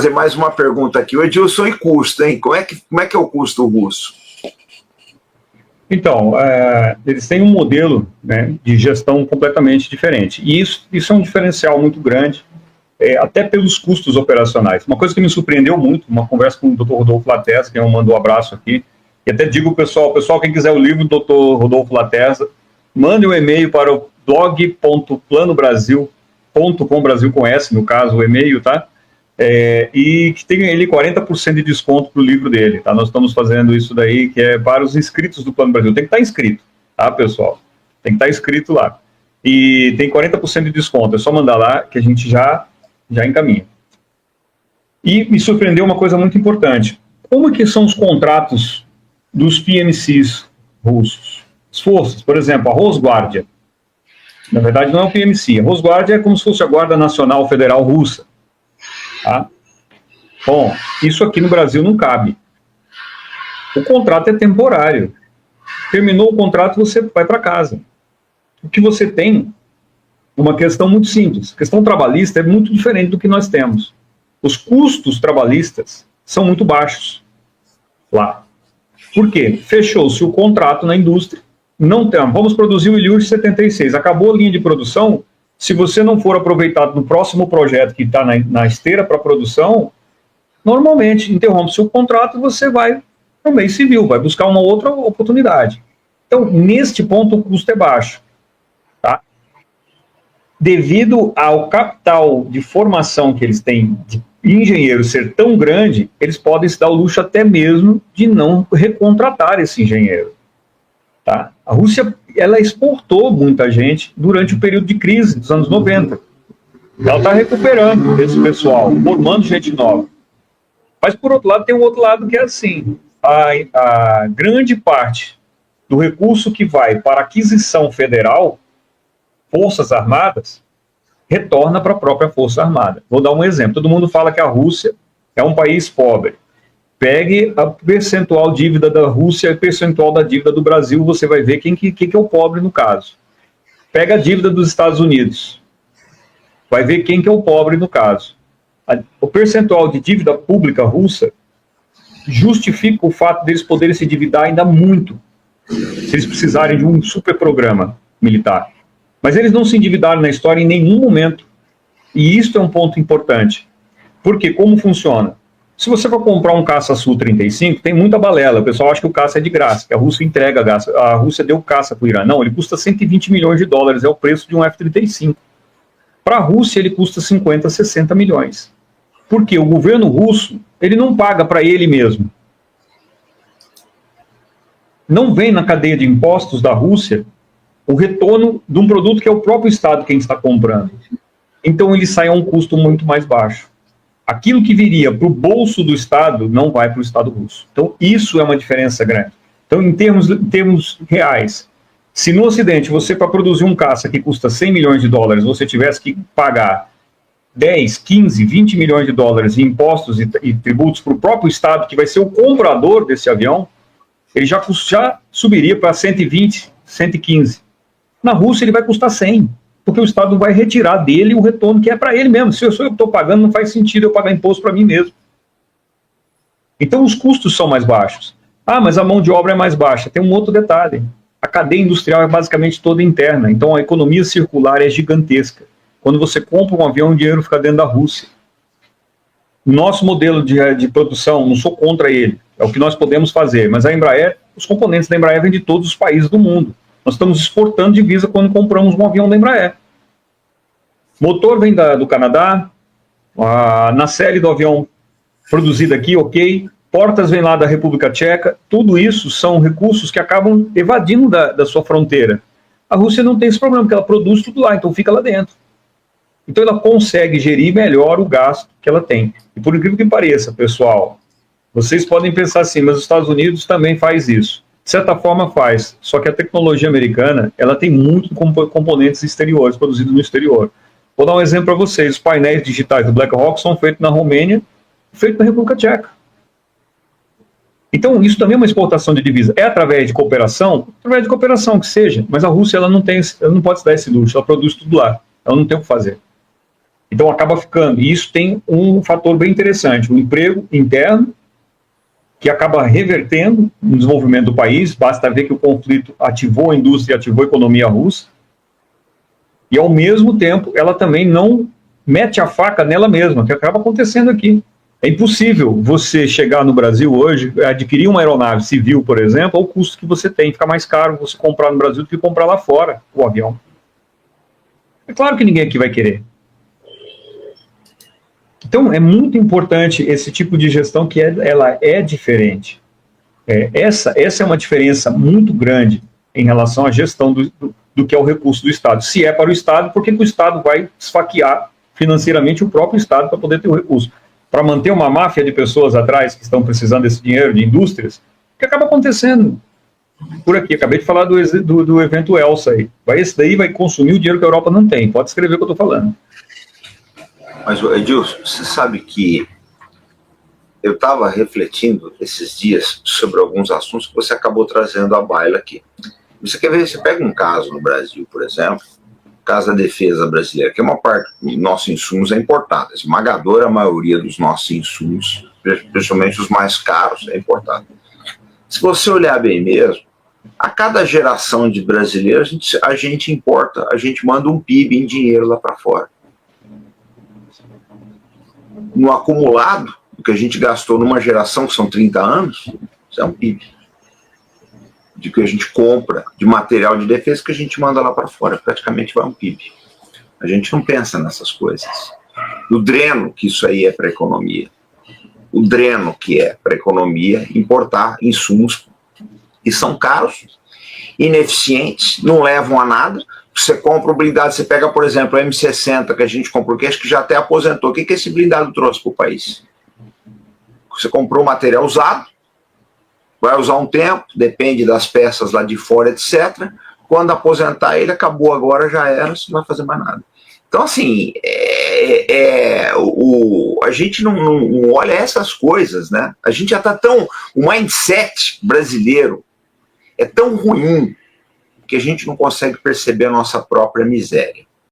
fazer mais uma pergunta aqui. O Edilson, e custo, hein? Como é que é o custo russo? Então, eles têm um modelo, né, de gestão completamente diferente. E isso é um diferencial muito grande, até pelos custos operacionais. Uma coisa que me surpreendeu muito, uma conversa com o Dr. Rodolfo Latessa, que eu mando um abraço aqui, e até digo ao pessoal, quem quiser o livro do Dr. Rodolfo Latessa, mande um e-mail para o blog.planobrasil.com, Brasil com S, no caso, o e-mail, tá? E que tem ele 40% de desconto para o livro dele, tá? Nós estamos fazendo isso daí, que é para os inscritos do Plano Brasil. Tem que estar inscrito, tá, pessoal? Tem que estar inscrito lá. E tem 40% de desconto, é só mandar lá que a gente já encaminha. E me surpreendeu uma coisa muito importante. Como que são os contratos dos PMCs russos? As forças, por exemplo, a Rosguardia. Na verdade, não é o PMC. A Rosguardia é como se fosse a Guarda Nacional Federal Russa. Tá? Bom, isso aqui no Brasil não cabe. O contrato é temporário. Terminou o contrato, você vai para casa. O que você tem uma questão muito simples. A questão trabalhista é muito diferente do que nós temos. Os custos trabalhistas são muito baixos lá. Por quê? Fechou-se o contrato na indústria, não tem, vamos produzir o Ilyushin 76, acabou a linha de produção, se você não for aproveitado no próximo projeto que está na esteira para produção, normalmente interrompe-se o contrato e você vai para o meio civil, vai buscar uma outra oportunidade. Então, neste ponto, o custo é baixo. Tá? Devido ao capital de formação que eles têm de engenheiro ser tão grande, eles podem se dar o luxo até mesmo de não recontratar esse engenheiro. Tá? A Rússia, ela exportou muita gente durante o período de crise dos anos 90. Ela está recuperando esse pessoal, formando gente nova. Mas, por outro lado, tem um outro lado que é assim, a grande parte do recurso que vai para aquisição federal, Forças Armadas, retorna para a própria Força Armada. Vou dar um exemplo. Todo mundo fala que a Rússia é um país pobre. Pegue a percentual dívida da Rússia e percentual da dívida do Brasil, você vai ver quem que é o pobre no caso. Pega a dívida dos Estados Unidos, vai ver quem que é o pobre no caso. O percentual de dívida pública russa justifica o fato deles poderem se endividar ainda muito, se eles precisarem de um super programa militar. Mas eles não se endividaram na história em nenhum momento. E isso é um ponto importante. Porque como funciona? Se você for comprar um caça Su-35, tem muita balela. O pessoal acha que o caça é de graça, que a Rússia entrega caça. A Rússia deu caça para o Irã. Não, ele custa 120 milhões de dólares, é o preço de um F-35. Para a Rússia, ele custa 50, 60 milhões. Porque o governo russo, ele não paga para ele mesmo. Não vem na cadeia de impostos da Rússia o retorno de um produto que é o próprio Estado quem está comprando. Então ele sai a um custo muito mais baixo. Aquilo que viria para o bolso do Estado não vai para o Estado russo. Então isso é uma diferença grande. Então em termos reais, se no Ocidente você para produzir um caça que custa 100 milhões de dólares, você tivesse que pagar 10, 15, 20 milhões de dólares em impostos e tributos para o próprio Estado, que vai ser o comprador desse avião, ele já subiria para 120, 115. Na Rússia ele vai custar 100, porque o Estado vai retirar dele o retorno que é para ele mesmo. Se eu estou pagando, não faz sentido eu pagar imposto para mim mesmo. Então os custos são mais baixos. Ah, mas a mão de obra é mais baixa. Tem um outro detalhe. A cadeia industrial é basicamente toda interna, então a economia circular é gigantesca. Quando você compra um avião, o dinheiro fica dentro da Rússia. Nosso modelo de produção, não sou contra ele, é o que nós podemos fazer, mas a Embraer, os componentes da Embraer vêm de todos os países do mundo. Nós estamos exportando divisa quando compramos um avião da Embraer. Motor vem do Canadá, a nacelle do avião produzida aqui, ok. Portas vem lá da República Tcheca. Tudo isso são recursos que acabam evadindo da sua fronteira. A Rússia não tem esse problema, porque ela produz tudo lá, então fica lá dentro. Então ela consegue gerir melhor o gasto que ela tem. E por incrível que pareça, pessoal, vocês podem pensar assim, mas os Estados Unidos também faz isso. De certa forma faz, só que a tecnologia americana, ela tem muitos componentes exteriores, produzidos no exterior. Vou dar um exemplo para vocês, os painéis digitais do BlackRock são feitos na Romênia, feitos na República Tcheca. Então, isso também é uma exportação de divisa. É através de cooperação? Através de cooperação, que seja, mas a Rússia ela não pode se dar esse luxo, ela produz tudo lá, ela não tem o que fazer. Então acaba ficando, e isso tem um fator bem interessante, o emprego interno, que acaba revertendo no desenvolvimento do país, basta ver que o conflito ativou a indústria, ativou a economia russa, e ao mesmo tempo ela também não mete a faca nela mesma, que acaba acontecendo aqui. É impossível você chegar no Brasil hoje, adquirir uma aeronave civil, por exemplo, ao custo que você tem, fica mais caro você comprar no Brasil do que comprar lá fora o avião. É claro que ninguém aqui vai querer. Então, é muito importante esse tipo de gestão que ela é diferente. Essa é uma diferença muito grande em relação à gestão do que é o recurso do Estado. Se é para o Estado, por que o Estado vai esfaquear financeiramente o próprio Estado para poder ter o recurso? Para manter uma máfia de pessoas atrás que estão precisando desse dinheiro, de indústrias, que acaba acontecendo por aqui. Acabei de falar do evento ELSA aí. Esse daí vai consumir o dinheiro que a Europa não tem. Pode escrever o que eu estou falando. Mas, Edilson, você sabe que eu estava refletindo esses dias sobre alguns assuntos que você acabou trazendo à baila aqui. Você quer ver, você pega um caso no Brasil, por exemplo, o caso da defesa brasileira, que é uma parte dos nossos insumos é importada. A esmagadora maioria dos nossos insumos, principalmente os mais caros, é importada. Se você olhar bem mesmo, a cada geração de brasileiros, a gente importa, a gente manda um PIB em dinheiro lá para fora. No acumulado, o que a gente gastou numa geração, que são 30 anos, isso é um PIB. De que a gente compra de material de defesa que a gente manda lá para fora, praticamente vai um PIB. A gente não pensa nessas coisas. O dreno que isso aí é para a economia. O dreno que é para a economia importar insumos que são caros, ineficientes, não levam a nada. Você compra um blindado, você pega, por exemplo, o M60 que a gente comprou, que acho que já até aposentou. O que esse blindado trouxe para o país? Você comprou material usado, vai usar um tempo, depende das peças lá de fora, etc. Quando aposentar ele, acabou agora, já era, você não vai fazer mais nada. Então, assim, a gente não olha essas coisas, né? A gente já está tão... O mindset brasileiro é tão ruim que a gente não consegue perceber a nossa própria miséria.